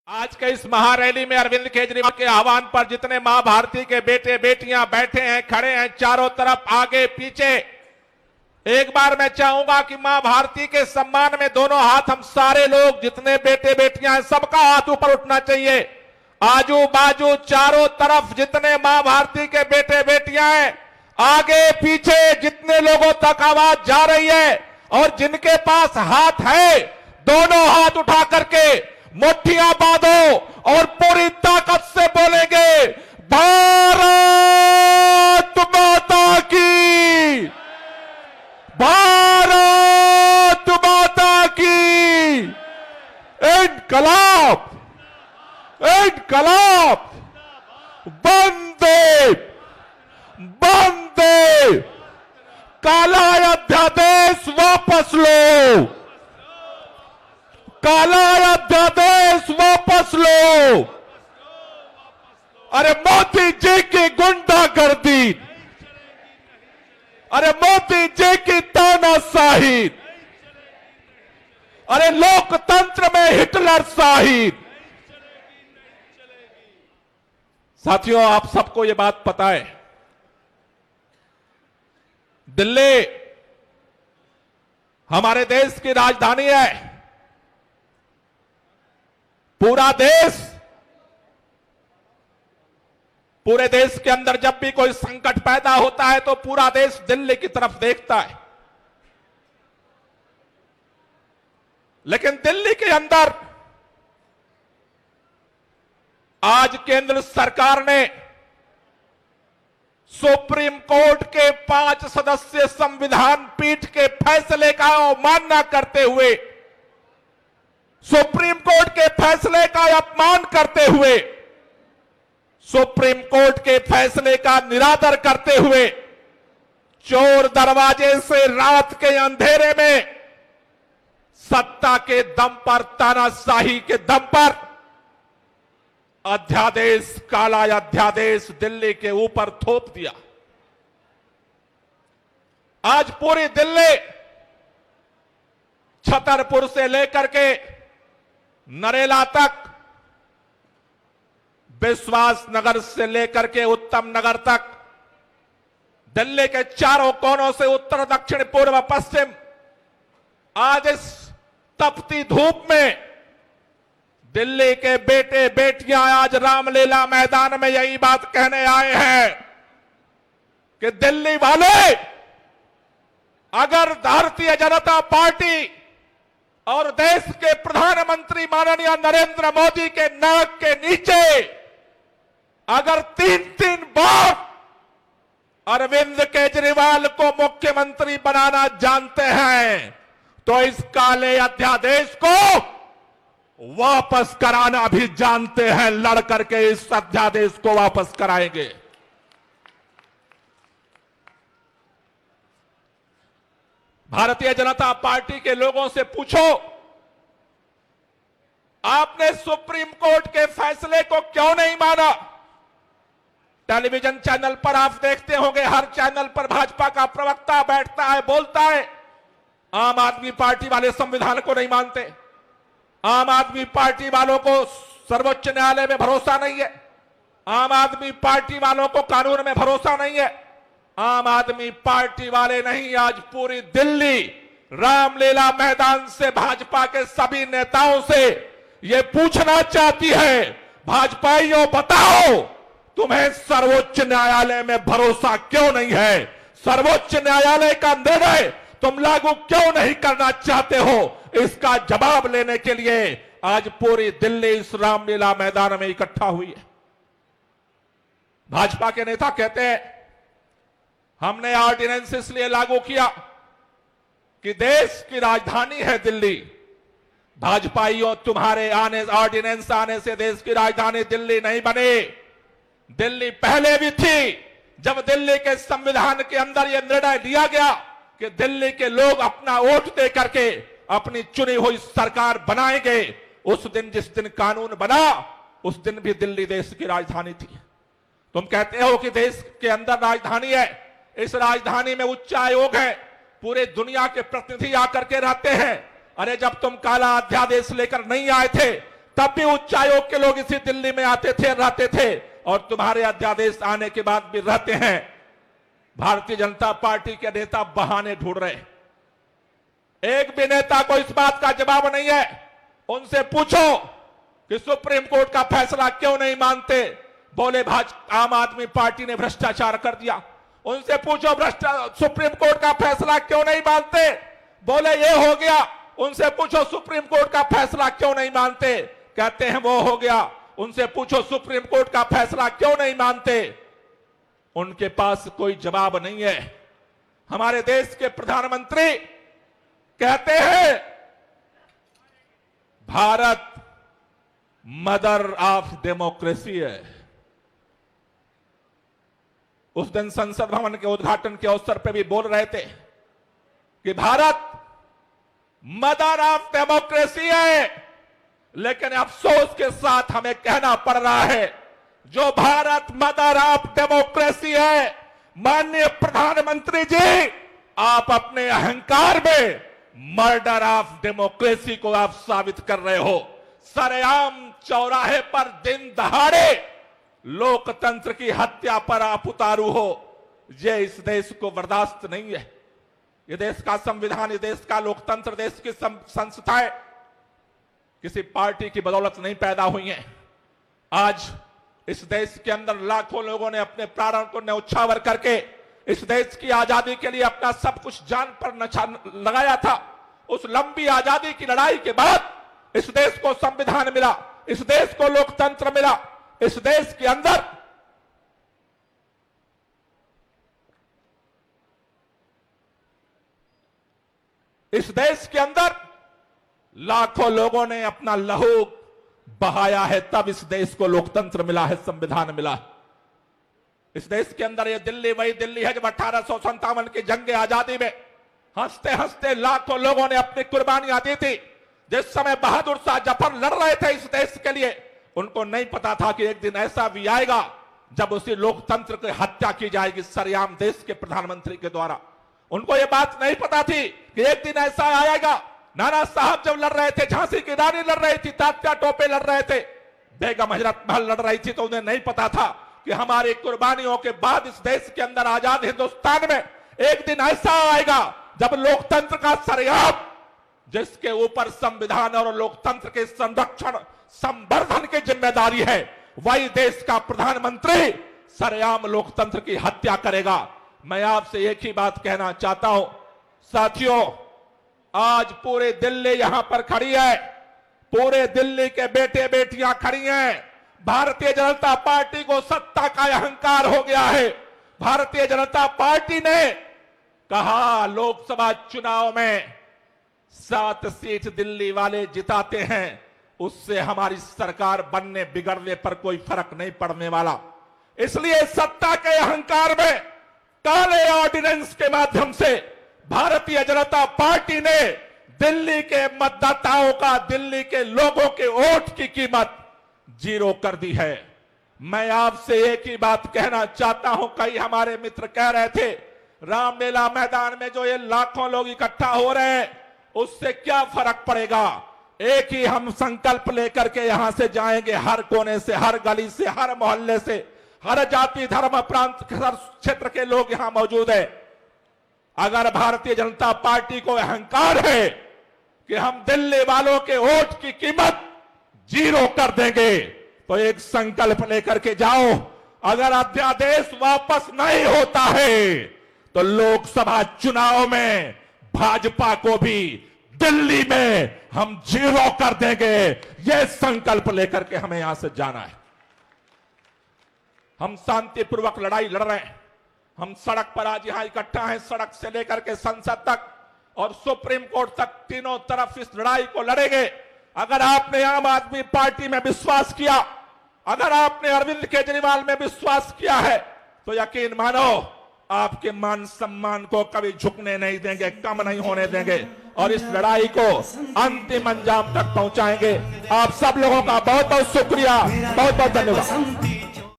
आज के इस महारैली में अरविंद केजरीवाल के आह्वान पर जितने मां भारती के बेटे बेटियां बैठे हैं, खड़े हैं, चारों तरफ आगे पीछे, एक बार मैं चाहूंगा कि मां भारती के सम्मान में दोनों हाथ हम सारे लोग जितने बेटे बेटियां हैं सबका हाथ ऊपर उठना चाहिए। आजू बाजू चारों तरफ जितने मां भारती के बेटे बेटियां हैं, आगे पीछे जितने लोगों तक आवाज जा रही है और जिनके पास हाथ है, दोनों हाथ उठा करके मुट्ठियां बांधो और पूरी ताकत से बोलेंगे, भारत माता की, भारत माता की, इनकलाब, इनकलाब, वंदे वंदे, काला अध्यादेश वापस लो, काला अध्यादेश वापस लो। अरे मोदी जी की गुंडागर्दी, अरे मोदी जी की तानाशाही, अरे लोकतंत्र में हिटलर शाही। साथियों, आप सबको यह बात पता है, दिल्ली हमारे देश की राजधानी है। पूरे देश के अंदर जब भी कोई संकट पैदा होता है तो पूरा देश दिल्ली की तरफ देखता है। लेकिन दिल्ली के अंदर आज केंद्र सरकार ने सुप्रीम कोर्ट के 5 सदस्यीय संविधान पीठ के फैसले का अवमानना करते हुए, सुप्रीम कोर्ट के फैसले का अपमान करते हुए, सुप्रीम कोर्ट के फैसले का निरादर करते हुए, चोर दरवाजे से रात के अंधेरे में सत्ता के दम पर, तानाशाही के दम पर अध्यादेश, काला अध्यादेश दिल्ली के ऊपर थोप दिया। आज पूरी दिल्ली छतरपुर से लेकर के नरेला तक, विश्वास नगर से लेकर के उत्तम नगर तक, दिल्ली के चारों कोनों से उत्तर दक्षिण पूर्व पश्चिम, आज इस तपती धूप में दिल्ली के बेटे बेटियां आज रामलीला मैदान में यही बात कहने आए हैं कि दिल्ली वाले, अगर भारतीय जनता पार्टी और देश के प्रधानमंत्री माननीय नरेंद्र मोदी के नाक के नीचे अगर 3-3 बार अरविंद केजरीवाल को मुख्यमंत्री बनाना जानते हैं तो इस काले अध्यादेश को वापस कराना भी जानते हैं। लड़ करके इस अध्यादेश को वापस कराएंगे। भारतीय जनता पार्टी के लोगों से पूछो, आपने सुप्रीम कोर्ट के फैसले को क्यों नहीं माना? टेलीविजन चैनल पर आप देखते होंगे, हर चैनल पर भाजपा का प्रवक्ता बैठता है, बोलता है, आम आदमी पार्टी वाले संविधान को नहीं मानते, आम आदमी पार्टी वालों को सर्वोच्च न्यायालय में भरोसा नहीं है, आम आदमी पार्टी वालों को कानून में भरोसा नहीं है। आम आदमी पार्टी वाले नहीं, आज पूरी दिल्ली रामलीला मैदान से भाजपा के सभी नेताओं से ये पूछना चाहती है, भाजपाइयों बताओ, तुम्हें सर्वोच्च न्यायालय में भरोसा क्यों नहीं है? सर्वोच्च न्यायालय का निर्णय तुम लागू क्यों नहीं करना चाहते हो? इसका जवाब लेने के लिए आज पूरी दिल्ली इस रामलीला मैदान में इकट्ठा हुई है। भाजपा के नेता कहते हैं, हमने ऑर्डिनेंस इसलिए लागू किया कि देश की राजधानी है दिल्ली। भाजपाइयों, तुम्हारे ऑर्डिनेंस आने से देश की राजधानी दिल्ली नहीं बने। दिल्ली पहले भी थी, जब दिल्ली के संविधान के अंदर यह निर्णय लिया गया कि दिल्ली के लोग अपना वोट दे करके अपनी चुनी हुई सरकार बनाएंगे। उस दिन, जिस दिन कानून बना, उस दिन भी दिल्ली देश की राजधानी थी। तुम कहते हो कि देश के अंदर राजधानी है, इस राजधानी में उच्च आयोग है, पूरे दुनिया के प्रतिनिधि आकर के रहते हैं। अरे जब तुम काला अध्यादेश लेकर नहीं आए थे तब भी उच्च आयोग के लोग इसी दिल्ली में आते थे, रहते थे, और तुम्हारे अध्यादेश आने के बाद भी रहते हैं। भारतीय जनता पार्टी के नेता बहाने ढूंढ रहे। एक भी नेता को इस बात का जवाब नहीं है। उनसे पूछो कि सुप्रीम कोर्ट का फैसला क्यों नहीं मानते, बोले आम आदमी पार्टी ने भ्रष्टाचार कर दिया। उनसे पूछो सुप्रीम कोर्ट का फैसला क्यों नहीं मानते, बोले ये हो गया। उनसे पूछो सुप्रीम कोर्ट का फैसला क्यों नहीं मानते, कहते हैं वो हो गया। उनसे पूछो सुप्रीम कोर्ट का फैसला क्यों नहीं मानते, उनके पास कोई जवाब नहीं है। हमारे देश के प्रधानमंत्री कहते हैं भारत मदर ऑफ डेमोक्रेसी है। उस दिन संसद भवन के उद्घाटन के अवसर पर भी बोल रहे थे कि भारत मदर ऑफ डेमोक्रेसी है, लेकिन अफसोस के साथ हमें कहना पड़ रहा है जो भारत मदर ऑफ डेमोक्रेसी है, माननीय प्रधानमंत्री जी, आप अपने अहंकार में मर्डर ऑफ डेमोक्रेसी को आप साबित कर रहे हो। सरेआम चौराहे पर दिन दहाड़े लोकतंत्र की हत्या पर आप उतारू हो। ये इस देश को बर्दाश्त नहीं है। ये देश का संविधान, ये देश का लोकतंत्र, देश की संस्थाएं किसी पार्टी की बदौलत नहीं पैदा हुई हैं। आज इस देश के अंदर लाखों लोगों ने अपने प्राणों को न्यौछावर करके इस देश की आजादी के लिए अपना सब कुछ जान पर लगाया था। उस लंबी आजादी की लड़ाई के बाद इस देश को संविधान मिला, इस देश को लोकतंत्र मिला। इस देश के अंदर लाखों लोगों ने अपना लहू बहाया है, तब इस देश को लोकतंत्र मिला है, संविधान मिला है। इस देश के अंदर ये दिल्ली वही दिल्ली है जब 1857 की जंग आजादी में हंसते हंसते लाखों लोगों ने अपनी कुर्बानियां दी थी। जिस समय बहादुर शाह जफर लड़ रहे थे इस देश के लिए, उनको नहीं पता था कि एक दिन ऐसा भी आएगा जब उसी लोकतंत्र की हत्या की जाएगी सरेआम देश के प्रधानमंत्री के द्वारा। उनको यह बात नहीं पता थी कि एक दिन ऐसा आएगा। नाना साहब जब लड़ रहे थे, झांसी की रानी लड़ रही थी, तात्या टोपे लड़ रहे थे, बेगम हजरत महल लड़ रही थी, तो उन्हें नहीं पता था कि हमारी कुर्बानियों के बाद इस देश के अंदर आजाद हिंदुस्तान में एक दिन ऐसा आएगा जब लोकतंत्र का सरेआम, जिसके ऊपर संविधान और लोकतंत्र के संरक्षण संवर्धन की जिम्मेदारी है, वही देश का प्रधानमंत्री सरेआम लोकतंत्र की हत्या करेगा। मैं आपसे एक ही बात कहना चाहता हूं साथियों, आज पूरे दिल्ली यहां पर खड़ी है, पूरे दिल्ली के बेटे बेटियां खड़ी हैं। भारतीय जनता पार्टी को सत्ता का अहंकार हो गया है। भारतीय जनता पार्टी ने कहा लोकसभा चुनाव में 7 सीट दिल्ली वाले जिताते हैं, उससे हमारी सरकार बनने बिगड़ने पर कोई फर्क नहीं पड़ने वाला। इसलिए सत्ता के अहंकार में काले ऑर्डिनेंस के माध्यम से भारतीय जनता पार्टी ने दिल्ली के मतदाताओं का, दिल्ली के लोगों के वोट की कीमत 0 कर दी है। मैं आपसे एक ही बात कहना चाहता हूं, कई हमारे मित्र कह रहे थे रामलीला मैदान में जो ये लाखों लोग इकट्ठा हो रहे हैं उससे क्या फर्क पड़ेगा। एक ही हम संकल्प लेकर के यहां से जाएंगे, हर कोने से, हर गली से, हर मोहल्ले से, हर जाति धर्म प्रांत हर क्षेत्र के लोग यहां मौजूद है। अगर भारतीय जनता पार्टी को अहंकार है कि हम दिल्ली वालों के वोट की कीमत 0 कर देंगे, तो एक संकल्प लेकर के जाओ। अगर अध्यादेश वापस नहीं होता है तो लोकसभा चुनाव में भाजपा को भी दिल्ली में हम 0 कर देंगे। यह संकल्प लेकर के हमें यहां से जाना है। हम शांतिपूर्वक लड़ाई लड़ रहे हैं। हम सड़क पर आज यहां इकट्ठा हैं, सड़क से लेकर के संसद तक और सुप्रीम कोर्ट तक, तीनों तरफ इस लड़ाई को लड़ेंगे। अगर आपने आम आदमी पार्टी में विश्वास किया, अगर आपने अरविंद केजरीवाल में विश्वास किया है, तो यकीन मानो आपके मान सम्मान को कभी झुकने नहीं देंगे, कम नहीं होने देंगे और इस लड़ाई को अंतिम अंजाम तक पहुंचाएंगे। आप सब लोगों का बहुत बहुत शुक्रिया, बहुत बहुत धन्यवाद।